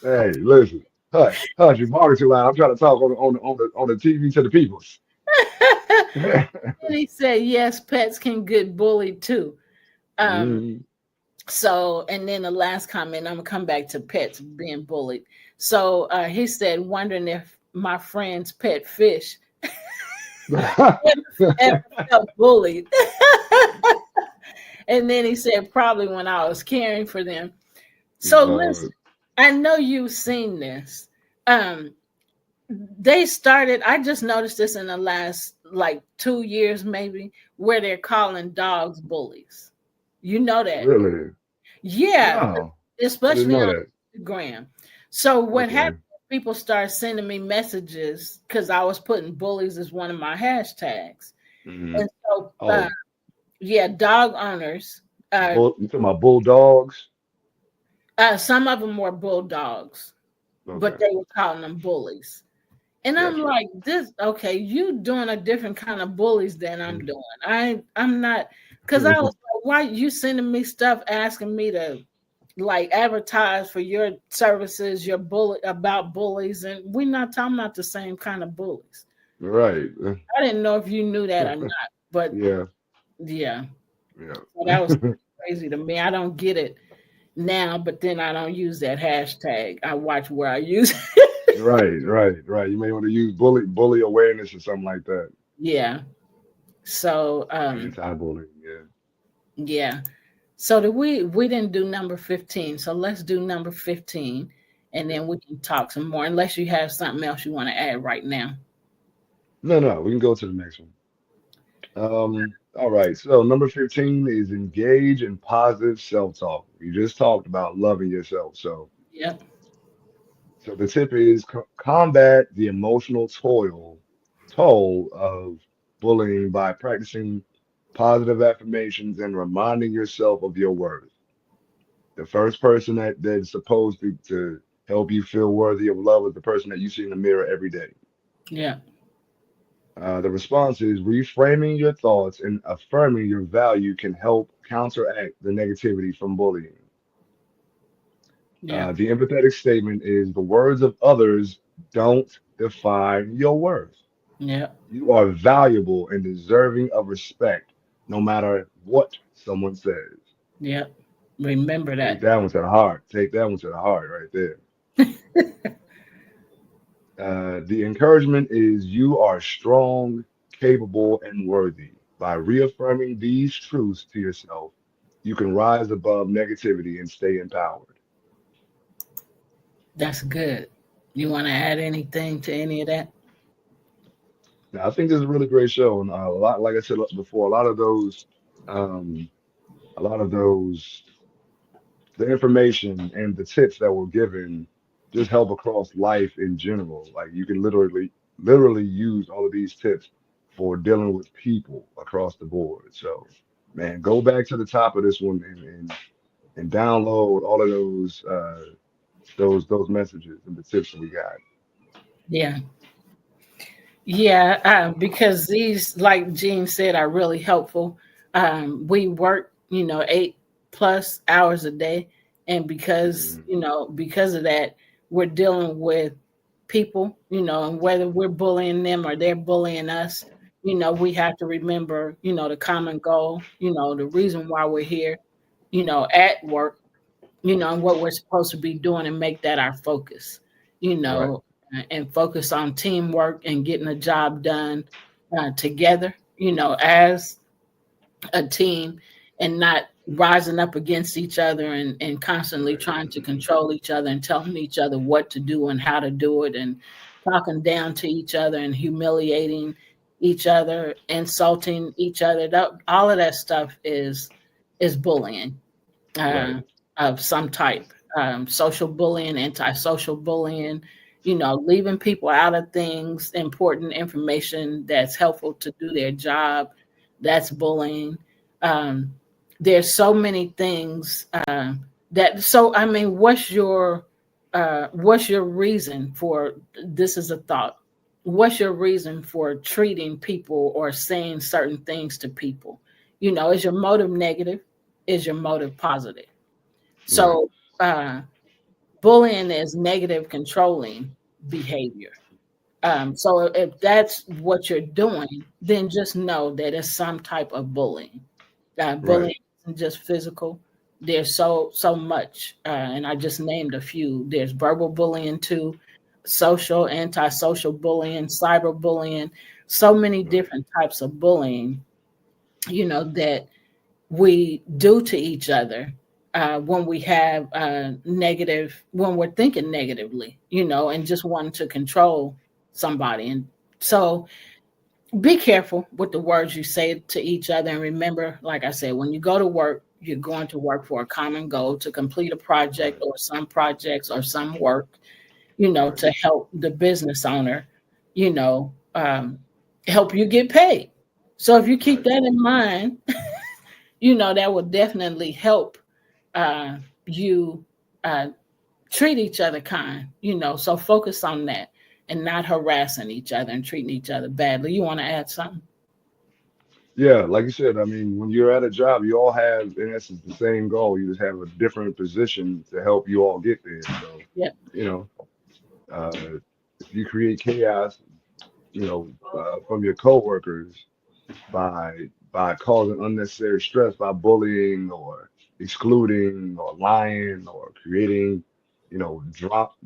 S3: Hey, listen, hush, you're barking too loud. I'm trying to talk on the TV to the peoples.
S1: He said, yes, pets can get bullied too. So, and then the last comment, I'm gonna come back to pets being bullied. So he said, wondering if my friend's pet fish ever felt bullied. And then he said, probably when I was caring for them. So listen, I know you've seen this. They started, I just noticed this in the last 2 years, maybe, where they're calling dogs bullies. You know that?
S3: Really?
S1: Yeah,
S3: Wow.
S1: especially on Instagram. So what happened? People started sending me messages because I was putting bullies as one of my hashtags. And so, dog owners.
S3: You talking about bulldogs?
S1: Some of them were bulldogs, but they were calling them bullies. And I'm like, you doing a different kind of bullies than I'm doing. I'm not, because I was like, why you sending me stuff asking me to advertise for your services, your about bullies, and I'm not the same kind of bullies.
S3: Right.
S1: I didn't know if you knew that or not, but yeah. So that was crazy to me. I don't get it now, but then I don't use that hashtag. I watch where I use it.
S3: Right. You may want to use bully awareness or something like that.
S1: Yeah. So
S3: anti-bullying,
S1: yeah. So we didn't do number 15. So let's do number 15 and then we can talk some more, unless you have something else you want to add right now.
S3: No, we can go to the next one. All right, so number 15 is engage in positive self-talk. You just talked about loving yourself. So the tip is combat the emotional toll of bullying by practicing positive affirmations and reminding yourself of your worth. The first person that's supposed to help you feel worthy of love is the person that you see in the mirror every day.
S1: Yeah.
S3: The response is reframing your thoughts and affirming your value can help counteract the negativity from bullying.
S1: Yeah.
S3: The empathetic statement is the words of others don't define your worth.
S1: Yeah.
S3: You are valuable and deserving of respect, no matter what someone says.
S1: Yeah. Remember that.
S3: Take that one to the heart. Take that one to the heart right there. The encouragement is you are strong, capable, and worthy. By reaffirming these truths to yourself, you can rise above negativity and stay empowered.
S1: That's good. You want to add anything to any of that?
S3: Now, I think this is a really great show, and a lot, like I said before, a lot of those, the information and the tips that were given just help across life in general. Like you can literally use all of these tips for dealing with people across the board. So, man, go back to the top of this one and download all of those messages and the tips that we got.
S1: Yeah. Yeah, because these, like Gene said, are really helpful. We work, 8+ hours a day. And because of that, we're dealing with people, and whether we're bullying them or they're bullying us, we have to remember, the common goal, the reason why we're here, at work, and what we're supposed to be doing, and make that our focus,
S3: Right.
S1: and focus on teamwork and getting the job done together, as a team, and not rising up against each other and constantly trying to control each other and telling each other what to do and how to do it, and talking down to each other and humiliating each other, insulting each other. All of that stuff is bullying
S3: Right.
S1: of some type. Social bullying, antisocial bullying, leaving people out of things, important information that's helpful to do their job. That's bullying. There's so many things I mean, what's your reason for this? Is a thought. What's your reason for treating people or saying certain things to people? Is your motive negative? Is your motive positive? So bullying is negative, controlling behavior. So if that's what you're doing, then just know that it's some type of bullying. Bullying
S3: Right.
S1: isn't just physical. There's so much, and I just named a few. There's verbal bullying too, social, antisocial bullying, cyberbullying, so many
S3: Right.
S1: different types of bullying, that we do to each other when we have when we're thinking negatively, and just wanting to control somebody. And so be careful with the words you say to each other. And remember, like I said, when you go to work, you're going to work for a common goal to complete a project
S3: Right.
S1: or some projects or some work,
S3: Right.
S1: to help the business owner, you know, um, help you get paid. So if you keep
S3: Right.
S1: that in mind, that will definitely help you uh, treat each other kind, so focus on that and not harassing each other and treating each other badly. You want to add something?
S3: Yeah, like you said, I mean, when you're at a job, you all have, in essence, the same goal. You just have a different position to help you all get there. So,
S1: Yep.
S3: you know, if you create chaos, from your coworkers by causing unnecessary stress by bullying or excluding or lying or creating,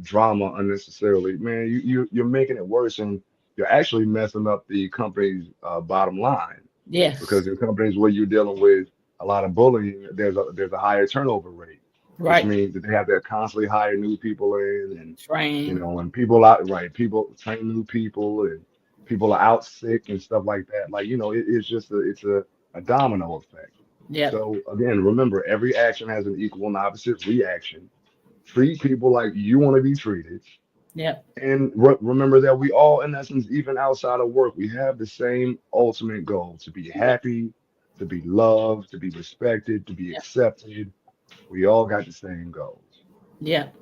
S3: drama unnecessarily, man, you're making it worse, and you're actually messing up the company's bottom line,
S1: Yes.
S3: because in companies where you're dealing with a lot of bullying, there's a higher turnover rate, which
S1: Right.
S3: means that they have to constantly hire new people in, and
S1: Train.
S3: and people out, right, people train new people, and people are out sick and stuff like that. Like, it's just a domino effect.
S1: Yep.
S3: So again, remember, every action has an equal and opposite reaction. Treat people like you want to be treated,
S1: Yep.
S3: and remember that we all, in essence, even outside of work, we have the same ultimate goal: to be
S1: Yep.
S3: happy, to be loved, to be respected, to be
S1: Yep.
S3: accepted. We all got the same goals.
S1: Yep.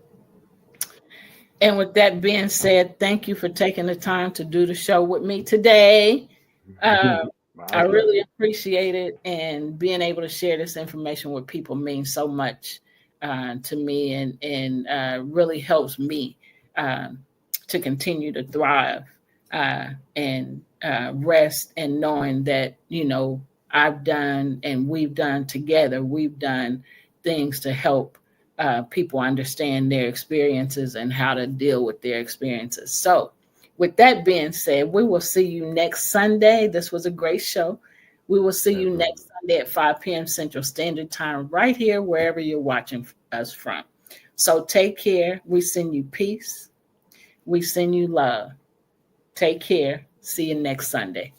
S1: And with that being said, thank you for taking the time to do the show with me today. Uh,
S3: My
S1: I
S3: pleasure.
S1: really appreciate it, and being able to share this information with people means so much to me, and really helps me um, to continue to thrive and rest, and knowing that I've done, and we've done together. We've done things to help people understand their experiences and how to deal with their experiences. So, with that being said, we will see you next Sunday. This was a great show. We will see you
S3: Absolutely.
S1: next Sunday at 5 p.m. Central Standard Time, right here, wherever you're watching us from. So take care. We send you peace. We send you love. Take care. See you next Sunday.